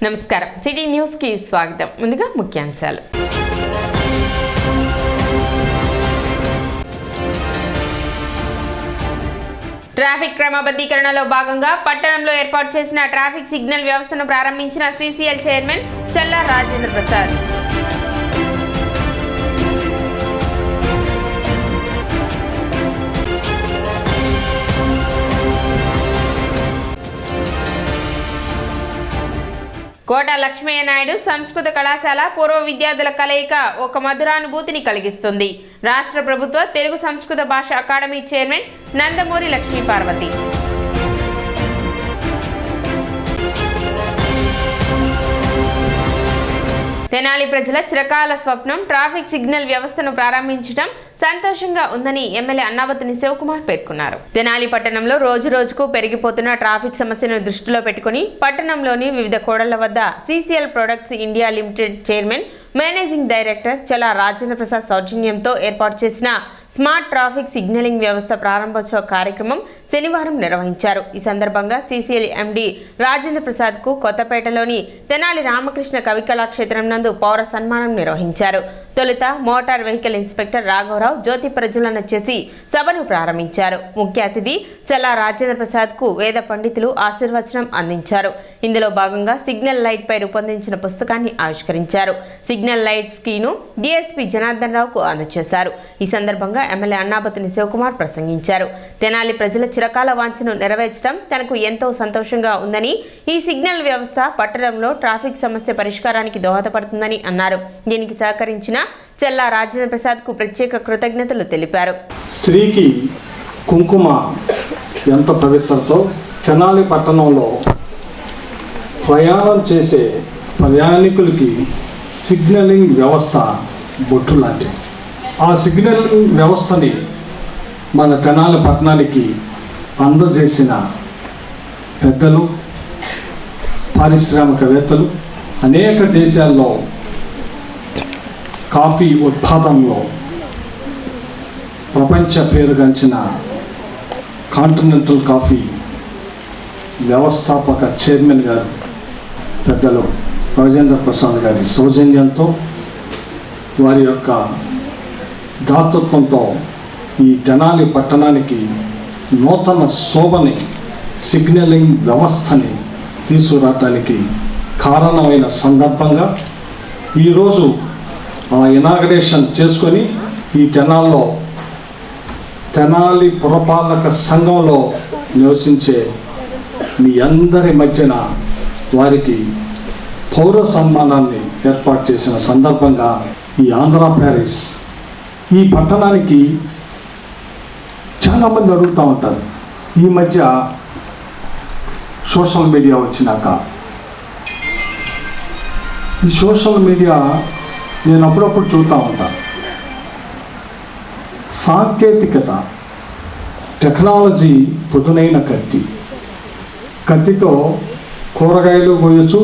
నమస్కారం city news కి స్వాగతం. ముందుగా ముఖ్యాంశాలు. ట్రాఫిక్ క్రమబద్ధీకరణలో భాగంగా పట్టణంలో ఏర్పాటు చేసిన ట్రాఫిక్ సిగ్నల్ వ్యవస్థను ప్రారంభించిన సిసిఎల్ చైర్మన్ చల్లా రాజేంద్ర ప్రసాద్. కోట లక్ష్మయ్య నాయుడు సంస్కృత కళాశాల పూర్వ విద్యార్థుల కలయిక ఒక మధురానుభూతిని కలిగిస్తుంది. రాష్ట్ర ప్రభుత్వ తెలుగు సంస్కృత భాష అకాడమీ చైర్మన్ నందమూరి లక్ష్మీ పార్వతి. తెనాలి ప్రజల చిరకాల స్వప్నం ట్రాఫిక్ సిగ్నల్ వ్యవస్థను ప్రారంభించడం సంతోషంగా ఉందని ఎమ్మెల్యే అన్నావతిని శివకుమార్ పేర్కొన్నారు. తెనాలి పట్టణంలో రోజు రోజుకు పెరిగిపోతున్న ట్రాఫిక్ సమస్యను దృష్టిలో పెట్టుకుని పట్టణంలోని వివిధ కూడళ్ల వద్ద CCL products India limited chairman managing director Challa Rajendra Prasad సౌజన్యంతో ఏర్పాటు చేసిన స్మార్ట్ ట్రాఫిక్ సిగ్నలింగ్ వ్యవస్థ ప్రారంభోత్సవ కార్యక్రమం శనివారం నిర్వహించారు. ఈ సందర్భంగా సిసిఎల్ ఎండి రాజేంద్ర ప్రసాద్ కు కొత్తపేటలోని తెనాలి రామకృష్ణ కవికళాక్షేత్రం నందు పౌర సన్మానం నిర్వహించారు. తొలుత మోటార్ వెహికల్ ఇన్స్పెక్టర్ రాఘవరావు జ్యోతి ప్రజ్వలన చేసి సభను ప్రారంభించారు. ముఖ్య అతిథి చల్లా రాజేంద్ర ప్రసాద్ కు వేద పండితులు ఆశీర్వచనం అందించారు. ఇందులో భాగంగా సిగ్నల్ లైట్ పై రూపొందించిన పుస్తకాన్ని ఆవిష్కరించారు. సిగ్నల్ లైట్ స్కీను డిఎస్పీ జనార్దన్ రావుకు అందజేశారు. ఈ సందర్భంగా ఎమ్మెల్యే అన్నాబతిని శివకుమార్ ప్రసంగించారు. తెనాలి ప్రజల చిరకాల వాంఛను నెరవేర్చడం తనకు ఎంతో సంతోషంగా ఉందని, ఈ సిగ్నల్ వ్యవస్థ పట్టణంలో ట్రాఫిక్ సమస్య పరిష్కారానికి దోహదపడుతుందని అన్నారు. దీనికి సహకరించిన చల్లా రాజేంద్ర ప్రసాద్ కు ప్రత్యేక కృతజ్ఞతలు తెలిపారు. స్త్రీకి కుంకుమ ఎంత పవిత్రతో తెనాలి పట్టణంలో ప్రయాణం చేసే ప్రయాణికులకి సిగ్నలింగ్ వ్యవస్థ బొట్టు లాంటిది. ఆ సిగ్నలింగ్ వ్యవస్థని మన తెనాలి పట్టణానికి అందజేసిన పెద్దలు, పారిశ్రామికవేత్తలు, అనేక దేశాల్లో కాఫీ ఉత్పాదనలో ప్రపంచ పేరుగాంచిన కాంటినెంటల్ కాఫీ వ్యవస్థాపక చైర్మన్ గారు పెద్దలు రాజేంద్ర ప్రసాద్ గారి సౌజన్యంతో, వారి యొక్క దాతృత్వంతో ఈ తెనాలి పట్టణానికి నూతన శోభని, సిగ్నలింగ్ వ్యవస్థని తీసుకురావడానికి కారణమైన సందర్భంగా ఈరోజు ఆ ఇనాగరేషన్ చేసుకొని ఈ తెనాలి పురపాలక సంఘంలో నివసించే మీ అందరి మధ్యన వారికి పౌర సన్మానాన్ని ఏర్పాటు చేసిన సందర్భంగా ఈ ఆంధ్ర ప్యారిస్ ఈ పట్టణానికి చాలామంది అడుగుతూ ఉంటారు. ఈ మధ్య సోషల్ మీడియా వచ్చినాక ఈ సోషల్ మీడియా నేను అప్పుడప్పుడు చూస్తూ ఉంటాను. సాంకేతికత, టెక్నాలజీ పదునైన కత్తితో కూరగాయలు కోయొచ్చు,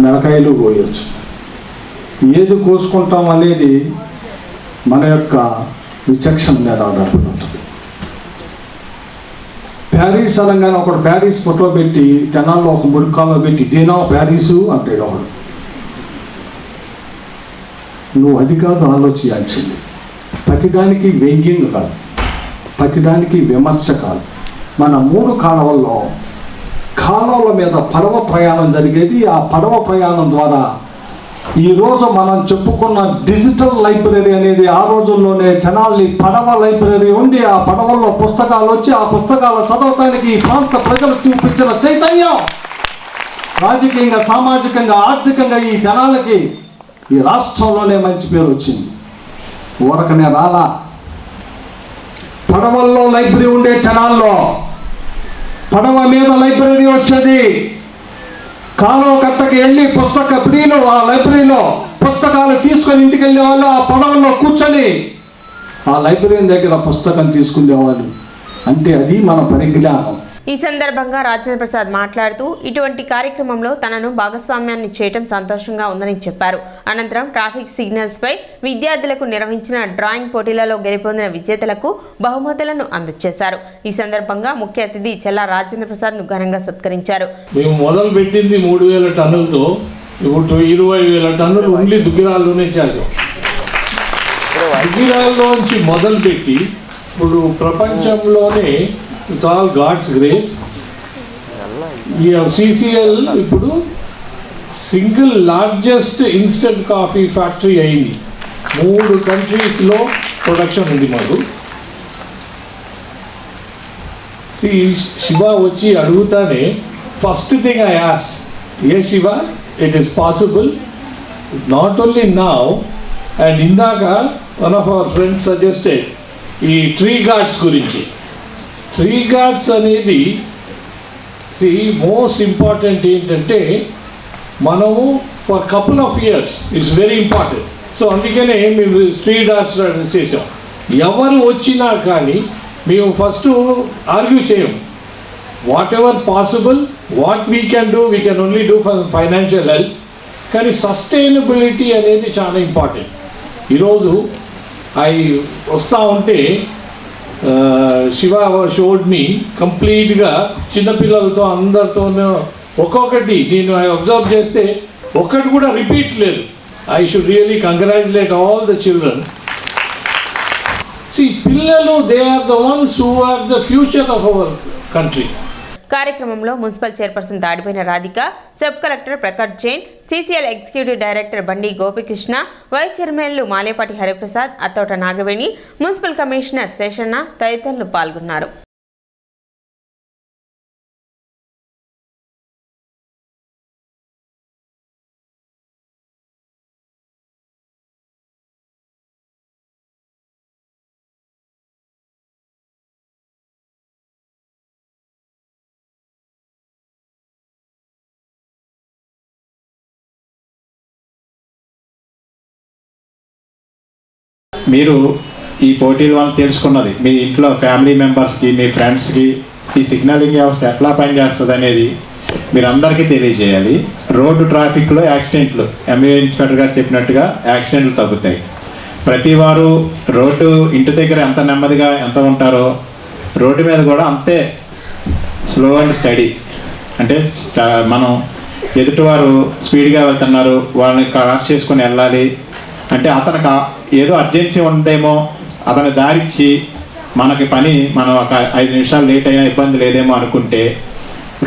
మిరకాయలు కోయొచ్చు. ఏది కోసుకుంటాం అనేది మన యొక్క విచక్షణ మీద ఆధారపడి ఉంటుంది. ప్యారిస్ అనగానే ఒకడు ప్యారిస్ ఫోటో పెట్టి జనాల్లో ఒక మురికాల్లో పెట్టి ఇదేనా ప్యారిసు అంటాడు ఒకడు. నువ్వు అది కాదు ఆలోచించాల్సింది. ప్రతిదానికి వ్యంగ్యం కాదు, ప్రతిదానికి విమర్శ కాదు. మన 3 కాలువల మీద పడవ ప్రయాణం జరిగేది. ఆ పడవ ప్రయాణం ద్వారా ఈరోజు మనం చెప్పుకున్న డిజిటల్ లైబ్రరీ అనేది ఆ రోజుల్లోనే తెనాలి పడవ లైబ్రరీ ఉండి ఆ పడవల్లో పుస్తకాలు వచ్చి ఆ పుస్తకాలు చదవటానికి ఈ ప్రాంత ప్రజలు చూపించిన చైతన్యం రాజకీయంగా, సామాజికంగా, ఆర్థికంగా ఈ తెనాలికి ఈ రాష్ట్రంలోనే మంచి పేరు వచ్చింది. ఊరకనే రాలా. పడవల్లో లైబ్రరీ ఉండే తెనాల్లో పడవ మీద లైబ్రరీ వచ్చేది. కాలువ కట్టకి వెళ్ళి పుస్తక ప్రియులు ఆ లైబ్రరీలో పుస్తకాలు తీసుకొని ఇంటికి వెళ్ళేవాళ్ళు. ఆ పడవల్లో కూర్చొని ఆ లైబ్రరీ దగ్గర పుస్తకం తీసుకునేవాళ్ళు. అంటే అది మన పరిజ్ఞానం. ఈ సందర్భంగా రాజేంద్ర ప్రసాద్ మాట్లాడుతూ ఇటువంటి కార్యక్రమంలో తనను భాగస్వామ్యాన్ని చేయటం సంతోషంగా ఉందని చెప్పారు. అనంతరం ట్రాఫిక్ సిగ్నల్స్ పై విద్యార్థులకు నిర్వహించిన డ్రాయింగ్ పోటీలలో గెలుపొందిన విజేతలకు బహుమతులను అందజేశారు. ఈ సందర్భంగా ముఖ్య అతిథి చల్లా రాజేంద్ర ప్రసాద్ ను ఘనంగా సత్కరించారు. మేము మొదలు పెట్టింది 3000 టన్నులతో ఇప్పుడు 20,000 టన్నులు ఓన్లీ దుగ్గిరాల్లోనే చేసాం. దుగ్గిరాల్లోంచి మొదలుపెట్టి ఇప్పుడు ప్రపంచంలోనే it's all God's grace. CCL ఇప్పుడు single largest instant coffee factory అయింది. 3 కంట్రీస్లో ప్రొడక్షన్ ఉంది మాకు. శివ వచ్చి అడుగుతానే ఫస్ట్ థింగ్ ఐ ఆస్క్, ఏ Shiva it is possible not only now and ఇందాక one of our friends suggested ఈ ట్రీ గార్డ్స్ గురించి. ట్రీ గార్డ్స్ అనేది మోస్ట్ ఇంపార్టెంట్ ఏంటంటే మనము for couple of years it's very important. So అందుకనే మేము ట్రీ గార్డ్స్ చేసాం. ఎవరు వచ్చినా కానీ మేము ఫస్ట్ ఆర్గ్యూ చేయం. What ever possible, what we can do, we can only do for financial help. కానీ సస్టైనబిలిటీ అనేది చాలా ఇంపార్టెంట్. ఈరోజు వస్తూ ఉంటే శివ షోడ్ మీ కంప్లీట్గా చిన్నపిల్లలతో అందరితోనూ ఒక్కొక్కటి నేను అబ్జర్వ్ చేస్తే ఒక్కటి కూడా రిపీట్ లేదు. I should really congratulate all the children. పిల్లలు they are the ones who are the future of our country. కార్యక్రమంలో మున్సిపల్ చైర్పర్సన్ దాడిపోయిన Radhika, sub collector Prakash Jain, CCL executive director Bandi Gopikrishna, vice చైర్మన్లు మాలేపాటి హరిప్రసాద్, అత్తోట నాగవేణి, మున్సిపల్ కమిషనర్ శేషన్న తదితరులు పాల్గొన్నారు. మీరు ఈ పోటీల వల్ల తెలుసుకున్నది మీ ఇంట్లో ఫ్యామిలీ మెంబర్స్కి, మీ ఫ్రెండ్స్కి ఈ సిగ్నలింగ్ వ్యవస్థ ఎట్లా పనిచేస్తుంది అనేది మీరు అందరికీ తెలియజేయాలి. రోడ్డు ట్రాఫిక్లో యాక్సిడెంట్లు MVA ఇన్స్పెక్టర్ గారు చెప్పినట్టుగా యాక్సిడెంట్లు తగ్గుతాయి. ప్రతి వారు రోడ్డు ఇంటి దగ్గర ఎంత నెమ్మదిగా ఎంత ఉంటారో రోడ్డు మీద కూడా అంతే స్లో అండ్ స్టడీ. అంటే మనం ఎదుటివారు స్పీడ్గా వెళ్తున్నారు, వాళ్ళని క్రాస్ చేసుకొని వెళ్ళాలి అంటే అతనికి ఏదో అర్జెన్సీ ఉందేమో, అతని దారిచ్చి మనకి పని మనం ఒక 5 నిమిషాలు లేట్ అయినా ఇబ్బంది లేదేమో అనుకుంటే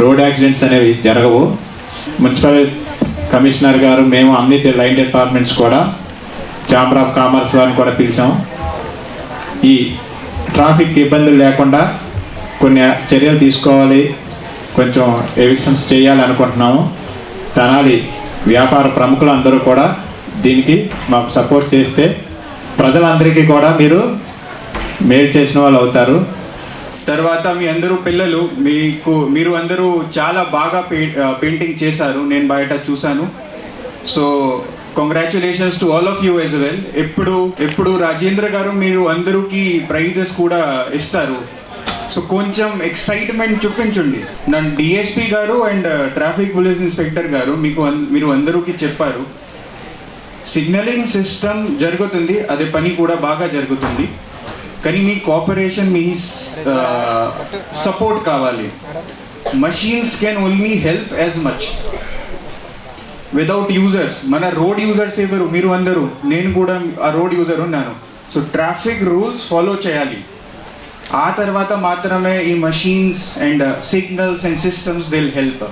రోడ్ యాక్సిడెంట్స్ అనేవి జరగవు. మున్సిపల్ కమిషనర్ గారు, మేము అన్ని లైన్ డిపార్ట్మెంట్స్ కూడా ఛాంబర్ ఆఫ్ కామర్స్ వారిని కూడా పిలిచాం. ఈ ట్రాఫిక్ ఇబ్బందులు లేకుండా కొన్ని చర్యలు తీసుకోవాలి, కొంచెం ఎవిక్షన్స్ చేయాలి అనుకుంటున్నాము. తెనాలి వ్యాపార ప్రముఖులు అందరూ కూడా దీనికి మాకు సపోర్ట్ చేస్తే ప్రజలందరికీ కూడా మీరు మేలు చేసిన వాళ్ళు అవుతారు. తర్వాత మీ అందరూ పిల్లలు మీరు అందరూ చాలా బాగా పెయింటింగ్ చేశారు, నేను బయట చూశాను. So congratulations to all of you as well. ఎప్పుడు రాజేంద్ర గారు మీరు అందరికీ ప్రైజెస్ కూడా ఇస్తారు. సో కొంచెం ఎక్సైట్మెంట్ చూపించండి. నన్ను DSP గారు అండ్ ట్రాఫిక్ పోలీస్ ఇన్స్పెక్టర్ గారు మీరు అందరికీ చెప్పారు సిగ్నలింగ్ సిస్టమ్ జరుగుతుంది, అదే పని కూడా బాగా జరుగుతుంది. కానీ మీ కోఆపరేషన్, మీ సపోర్ట్ కావాలి. Machines can only help as much without users. మన రోడ్ యూజర్స్ ఎవరు? మీరు అందరూ. నేను కూడా ఆ రోడ్ యూజర్ ఉన్నాను. సో ట్రాఫిక్ రూల్స్ ఫాలో చేయాలి. ఆ తర్వాత మాత్రమే ఈ machines and signals and systems will help.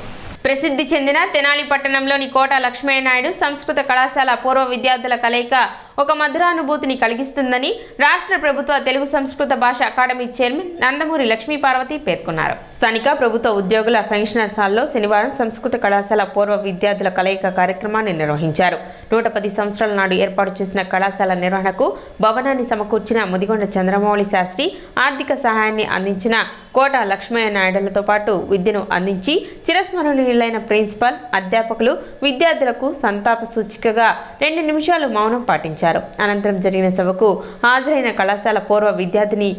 ప్రసిద్ధి చెందిన తెనాలి పట్టణంలోని కోట లక్ష్మయ్య నాయుడు సంస్కృత కళాశాల పూర్వ విద్యార్థుల కలయిక ఒక మధురానుభూతిని కలిగిస్తుందని రాష్ట్ర ప్రభుత్వ తెలుగు సంస్కృత భాష అకాడమీ చైర్మన్ నందమూరి లక్ష్మీ పార్వతి పేర్కొన్నారు. స్థానిక ప్రభుత్వ ఉద్యోగుల ఫంక్షనర్స్ హాల్లో శనివారం సంస్కృత కళాశాల పూర్వ విద్యార్థుల కలయిక కార్యక్రమాన్ని నిర్వహించారు. 110 సంవత్సరాల నాడు ఏర్పాటు చేసిన కళాశాల నిర్వహణకు భవనాన్ని సమకూర్చిన ముదిగొండ చంద్రమౌళి శాస్త్రి, ఆర్థిక సహాయాన్ని అందించిన కోట లక్ష్మయ్య నాయుడులతో పాటు విద్యను అందించి చిరస్మరణీయులైన ప్రిన్సిపల్, అధ్యాపకులు, విద్యార్థులకు సంతాప సూచికగా 2 నిమిషాలు మౌనం పాటించారు. అనంతరం జరిగిన సభకు హాజరైన కళాశాల పూర్వ విద్యార్థిని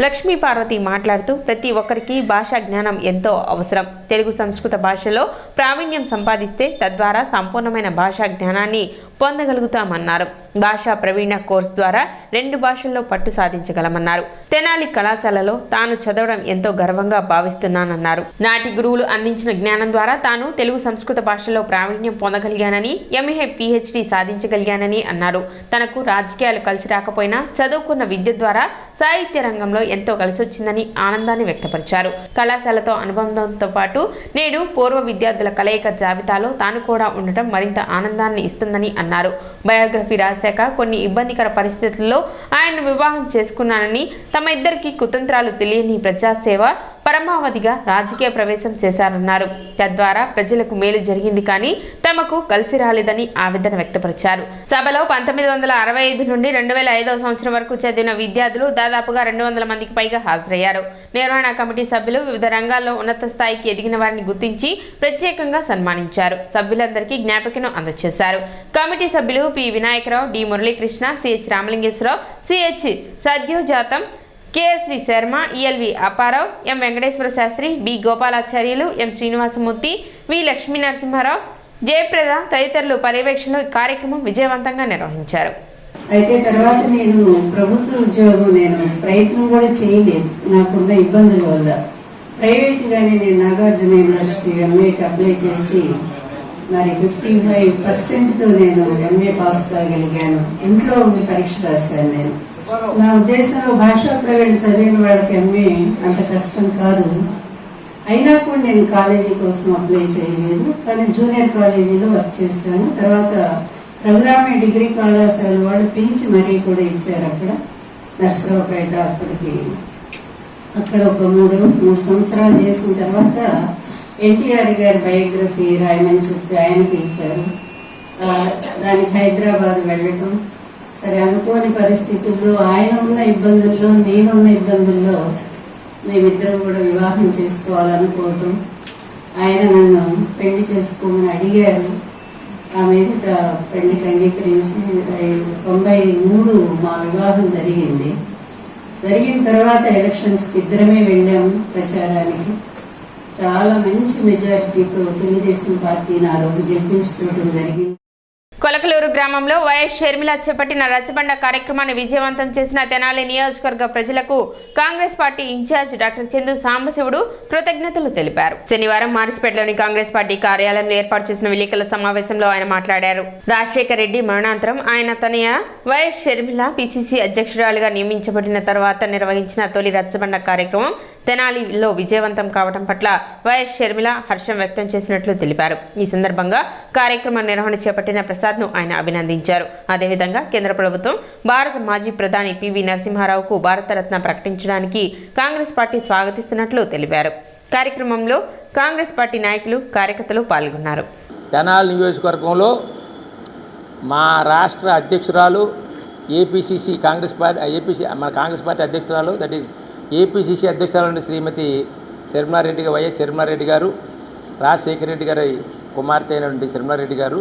లక్ష్మీ పార్వతి మాట్లాడుతూ ప్రతి ఒక్కరికి భాషా జ్ఞానం ఎంతో అవసరం. తెలుగు సంస్కృత భాషలో ప్రావీణ్యం సంపాదిస్తే తద్వారా సంపూర్ణమైన భాషా జ్ఞానాన్ని పొందగలుగుతామన్నారు. భాషా ప్రవీణ కోర్సు ద్వారా 2 భాషల్లో పట్టు సాధించగలమన్నారు. తెనాలి కళాశాలలో తాను చదవడం ఎంతో గర్వంగా భావిస్తున్నానన్నారు. నాటి గురువులు అందించిన జ్ఞానం ద్వారా తాను తెలుగు సంస్కృత భాషలో ప్రావీణ్యం పొందగలిగానని, ఎంఏ PhD సాధించగలిగానని అన్నారు. తనకు రాజకీయాలు కలిసి రాకపోయినా చదువుకున్న విద్య ద్వారా సాహిత్య రంగంలో ఎంతో కలిసొచ్చిందని ఆనందాన్ని వ్యక్తపరిచారు. కళాశాలతో అనుబంధంతో పాటు నేడు పూర్వ విద్యార్థుల కలయిక జాబితాలో తాను కూడా ఉండటం మరింత ఆనందాన్ని ఇస్తుందని అన్నారు. బయోగ్రఫీ రాశాక కొన్ని ఇబ్బందికర పరిస్థితుల్లో ఆయన వివాహం చేసుకున్నానని, తమ ఇద్దరికి కుతంత్రాలు తెలియని ప్రజాసేవ పరమావధిగా రాజకీయ ప్రవేశం చేశారన్నారు. తద్వారా ప్రజలకు మేలు జరిగింది కానీ తమకు కలిసి రాలేదని ఆవేదన వ్యక్తపరిచారు. సభలో 1965 నుండి 2005 సంవత్సరం వరకు చదివిన విద్యార్థులు దాదాపుగా 200 మందికి పైగా హాజరయ్యారు. నిర్వహణ కమిటీ సభ్యులు వివిధ రంగాల్లో ఉన్నత స్థాయికి ఎదిగిన వారిని గుర్తించి ప్రత్యేకంగా సన్మానించారు. సభ్యులందరికీ జ్ఞాపికను అందజేశారు. కమిటీ సభ్యులు P Vinayakarao, D Muralikrishna, CH Ramalingeswararao, CH Sadyojatham, KSV Sharma, ELV Apparao, M Venkateswara Sastri, B Gopalacharyulu, M Srinivasamurthy, V Lakshmi Narasimharao, Jayaprada తదితరులు పర్యవేక్షణలో ఈ కార్యక్రమం విజయవంతంగా నిర్వహించారు. అయితే తర్వాత నేను ప్రభుత్వ ఉద్యోగం ప్రయత్నం కూడా చేయలేదు. నాకున్న ఇబ్బందుల వల్ల ప్రైవేట్గానే నేను నాగార్జున యూనివర్సిటీ ఎంఏకి అప్లై చేసి మరి 55%తో నేను ఎంఏ పాస్ కాగలిగాను. ఇంట్లో పరీక్ష రాశాను. నేను నా ఉద్దేశంలో భాషా ప్రవీణ చదివిన వాళ్ళకి ఎంఏ అంత కష్టం కాదు. అయినా కూడా నేను కాలేజీ కోసం అప్లై చేయలేదు, కానీ జూనియర్ కాలేజీలో వర్క్ చేశాను. తర్వాత ప్రోగ్రామే డిగ్రీ కళాశాల వాళ్ళు పిలిచి మరీ కూడా ఇచ్చారు. అక్కడ నర్సరావుపేట అక్కడ ఒక 3 సంవత్సరాలు చేసిన తర్వాత ఎన్టీఆర్ గారి బయోగ్రఫీ రాయమని చెప్పి ఆయన పిలిచారు. దానికి హైదరాబాద్ వెళ్ళటం, సరే అనుకోని పరిస్థితుల్లో ఆయన ఉన్న ఇబ్బందుల్లో నేనున్న ఇబ్బందుల్లో మేమిద్దరం కూడా వివాహం చేసుకోవాలనుకోవటం, ఆయన నన్ను పెళ్లి చేసుకోమని అడిగారు. ఆ మీదట పెళ్లికి అంగీకరించి 93 మా వివాహం జరిగింది. జరిగిన తర్వాత ఎలక్షన్స్కి ఇద్దరమే వెళ్ళాము ప్రచారానికి. చాలా మంచి మెజారిటీతో తెలుగుదేశం పార్టీని ఆ రోజు గెలిపించుకోవడం జరిగింది. కొలకలూరు గ్రామంలో వైఎస్ షర్మిల చేపట్టిన రచ్చబండ కార్యక్రమాన్ని విజయవంతం చేసిన తెనాలి నియోజకవర్గ ప్రజలకు Congress party incharge doctor Chandu Sambasivudu కృతజ్ఞతలు తెలిపారు. శనివారం మారిస్పేటలోని కాంగ్రెస్ పార్టీ కార్యాలయంలో ఏర్పాటు చేసిన విలేకరుల సమావేశంలో ఆయన మాట్లాడారు. రాజశేఖర్ రెడ్డి మరణాంతరం ఆయన తనయ వైఎస్ షర్మిల PCC అధ్యక్షురాలుగా నియమించబడిన తర్వాత నిర్వహించిన తొలి రచ్చబండ కార్యక్రమం తెనాలిలో విజయవంతం కావడం పట్ల వైఎస్ షర్మిల హర్షం వ్యక్తం చేసినట్లు తెలిపారు. ఈ సందర్భంగా కార్యక్రమ నిర్వహణ చేపట్టిన ప్రసాద్ను ఆయన అభినందించారు. అదేవిధంగా కేంద్ర ప్రభుత్వం భారత మాజీ ప్రధాని PV నరసింహారావుకు భారతరత్న ప్రకటించడానికి కాంగ్రెస్ పార్టీ స్వాగతిస్తున్నట్లు తెలిపారు. కార్యక్రమంలో కాంగ్రెస్ పార్టీ నాయకులు, కార్యకర్తలు పాల్గొన్నారు. తెనాలి నియోజకవర్గంలో మా రాష్ట్ర అధ్యక్షురాలు APCC కాంగ్రెస్ పార్టీ అధ్యక్షురాలు, దట్ ఈజ్ APCC అధ్యక్షురాలు శ్రీమతి శర్మారెడ్డి, వైఎస్ శర్మారెడ్డి గారు, రాజశేఖర రెడ్డి గారి కుమార్తె అయినటువంటి శర్మారెడ్డి గారు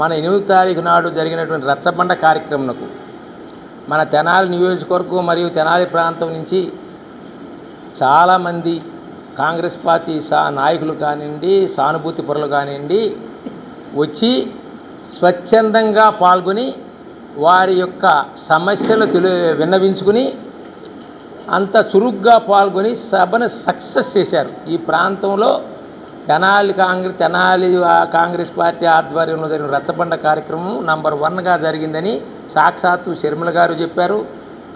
మన 8వ తారీఖు నాడు జరిగినటువంటి రచ్చబండ కార్యక్రమంకు మన తెనాలి నియోజకవర్గం మరియు తెనాలి ప్రాంతం నుంచి చాలామంది కాంగ్రెస్ పార్టీ నాయకులు కానివ్వండి, సానుభూతి పరులు కానివ్వండి వచ్చి స్వచ్ఛందంగా పాల్గొని వారి యొక్క సమస్యలు విన్నవించుకుని అంత చురుగ్గా పాల్గొని సభను సక్సెస్ చేశారు. ఈ ప్రాంతంలో తెనాలి కాంగ్రెస్ పార్టీ ఆధ్వర్యంలో జరిగిన రచ్చబండ కార్యక్రమం నంబర్ 1గా జరిగిందని సాక్షాత్తు షర్మిల గారు చెప్పారు.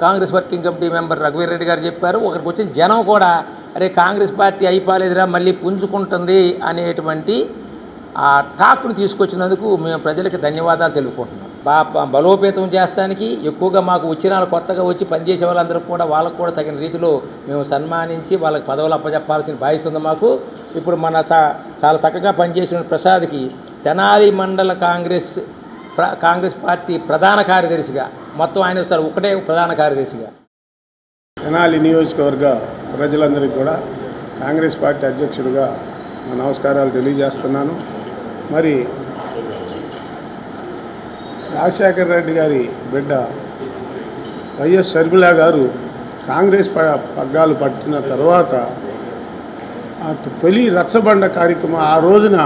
కాంగ్రెస్ వర్కింగ్ కమిటీ మెంబర్ రఘువీర్ రెడ్డి గారు చెప్పారు. ఒకరికి వచ్చిన జనం కూడా అరే కాంగ్రెస్ పార్టీ అయిపోలేదురా మళ్ళీ పుంజుకుంటుంది అనేటువంటి ఆ టాక్ను తీసుకొచ్చినందుకు మేము ప్రజలకు ధన్యవాదాలు తెలుపుకుంటున్నాం. బలోపేతం చేస్తానికి ఎక్కువగా మాకు వచ్చిన వాళ్ళు కొత్తగా వచ్చి పనిచేసే వాళ్ళందరూ కూడా వాళ్ళకు కూడా తగిన రీతిలో మేము సన్మానించి వాళ్ళకి పదవులు అప్పచెప్పాల్సిన బాధ్యత మాకు. ఇప్పుడు మన చాలా చక్కగా పనిచేసిన ప్రసాద్కి తెనాలి మండల కాంగ్రెస్ పార్టీ ప్రధాన కార్యదర్శిగా మొత్తం ఆయన వస్తారు, ఒకటే ప్రధాన కార్యదర్శిగా. తెనాలి నియోజకవర్గ ప్రజలందరికీ కూడా కాంగ్రెస్ పార్టీ అధ్యక్షుడిగా నమస్కారాలు తెలియజేస్తున్నాను. మరి రాజశేఖర రెడ్డి గారి బిడ్డ వైఎస్ షర్మిల గారు కాంగ్రెస్ పగ్గాలు పట్టిన తర్వాత తొలి రచ్చబండ కార్యక్రమం ఆ రోజున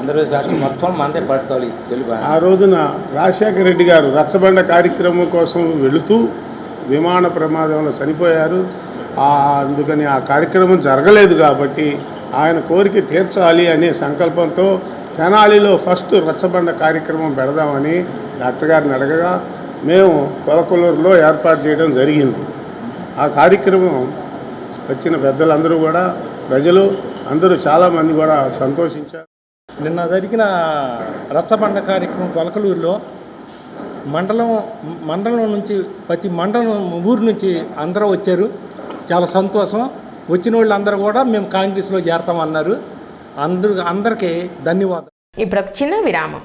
ఆంధ్రప్రదేశ్ రాష్ట్రం మొత్తం మనదే పడుతుంది తెలుగు ఆ రోజున రాజశేఖర రెడ్డి గారు రచ్చబండ కార్యక్రమం కోసం వెళుతూ విమాన ప్రమాదంలో చనిపోయారు. అందుకని ఆ కార్యక్రమం జరగలేదు కాబట్టి ఆయన కోరిక తీర్చాలి అనే సంకల్పంతో తెనాలిలో ఫస్ట్ రచ్చబండ కార్యక్రమం పెడదామని డాక్టర్ గారిని అడగగా మేము కొలకొల్లూరులో ఏర్పాటు చేయడం జరిగింది. ఆ కార్యక్రమం వచ్చిన పెద్దలందరూ కూడా ప్రజలు అందరూ చాలామంది కూడా సంతోషించారు. నిన్న జరిగిన రచ్చబండ కార్యక్రమం కొలకలూరులో మండలం నుంచి ప్రతి మండలం ఊరు నుంచి అందరూ వచ్చారు. చాలా సంతోషం. వచ్చిన వాళ్ళందరూ కూడా మేము కాంగ్రెస్లో చేరతామన్నారు. అందరికీ ధన్యవాదాలు. ఇప్పుడు ఒక చిన్న విరామం.